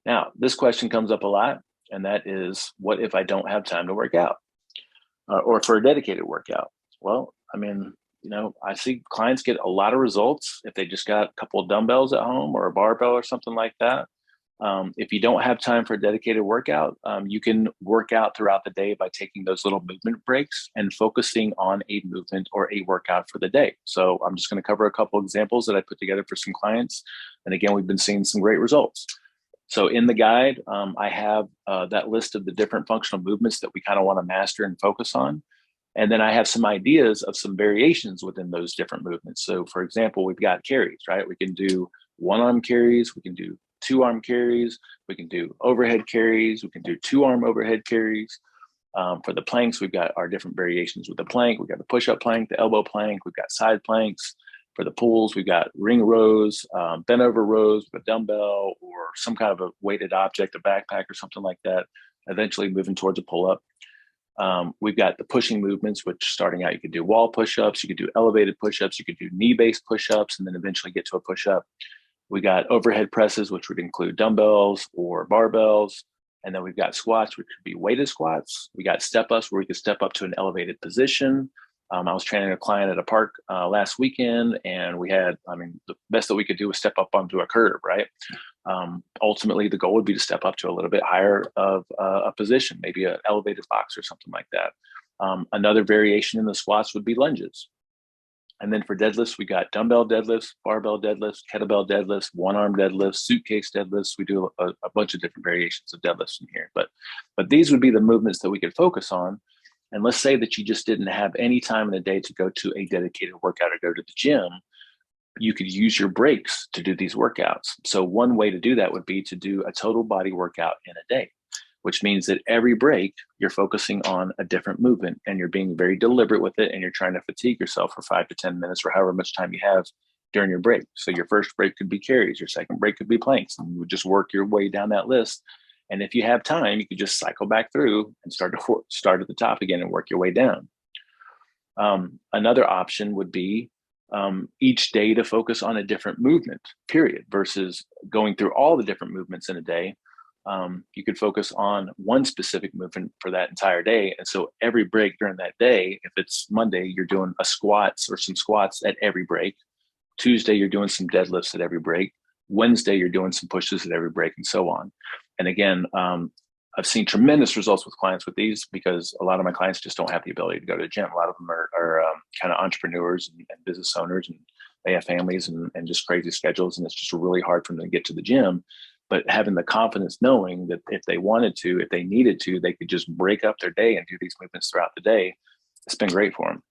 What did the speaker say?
Now, this question comes up a lot, and that is, what if I don't have time to work out or for a dedicated workout? Well, I mean, I see clients get a lot of results if they just got a couple of dumbbells at home or a barbell or something like that. If you don't have time for a dedicated workout, you can work out throughout the day by taking those little movement breaks and focusing on a movement or a workout for the day. So I'm just going to cover a couple examples that I put together for some clients. And again, we've been seeing some great results. So in the guide, I have that list of the different functional movements that we kind of want to master and focus on. And then I have some ideas of some variations within those different movements. So for example, we've got carries, right? We can do one arm carries, we can do two arm carries, we can do overhead carries, we can do two arm overhead carries. For the planks, we've got our different variations with the plank. We've got the push up plank, the elbow plank, we've got side planks. For the pulls, we've got ring rows, bent over rows with a dumbbell or some kind of a weighted object, a backpack or something like that, eventually moving towards a pull up. We've got the pushing movements, which starting out, you could do wall push-ups, you could do elevated push-ups, you could do knee-based push-ups, and then eventually get to a push-up. We got overhead presses, which would include dumbbells or barbells. And then we've got squats, which could be weighted squats. We got step ups where we could step up to an elevated position. I was training a client at a park last weekend, and the best that we could do was step up onto a curb, right? Ultimately, the goal would be to step up to a little bit higher of a position, maybe an elevated box or something like that. Another variation in the squats would be lunges. And then for deadlifts, we got dumbbell deadlifts, barbell deadlifts, kettlebell deadlifts, one-arm deadlifts, suitcase deadlifts. We do a bunch of different variations of deadlifts in here. But these would be the movements that we could focus on. And let's say that you just didn't have any time in the day to go to a dedicated workout or go to the gym. You could use your breaks to do these workouts. So one way to do that would be to do a total body workout in a day, which means that every break you're focusing on a different movement and you're being very deliberate with it, and you're trying to fatigue yourself for 5 to 10 minutes or however much time you have during your break. So your first break could be carries, your second break could be planks, and you would just work your way down that list. And if you have time, you could just cycle back through and start at the top again and work your way down. Another option would be each day to focus on a different movement, period, versus going through all the different movements in a day. You could focus on one specific movement for that entire day. And so every break during that day, if it's Monday, you're doing a squats or some squats at every break. Tuesday, you're doing some deadlifts at every break. Wednesday, you're doing some pushes at every break, and so on. And again, I've seen tremendous results with clients with these because a lot of my clients just don't have the ability to go to the gym. A lot of them are kind of entrepreneurs and business owners, and they have families and just crazy schedules. And it's just really hard for them to get to the gym. But having the confidence knowing that if they wanted to, if they needed to, they could just break up their day and do these movements throughout the day. It's been great for them.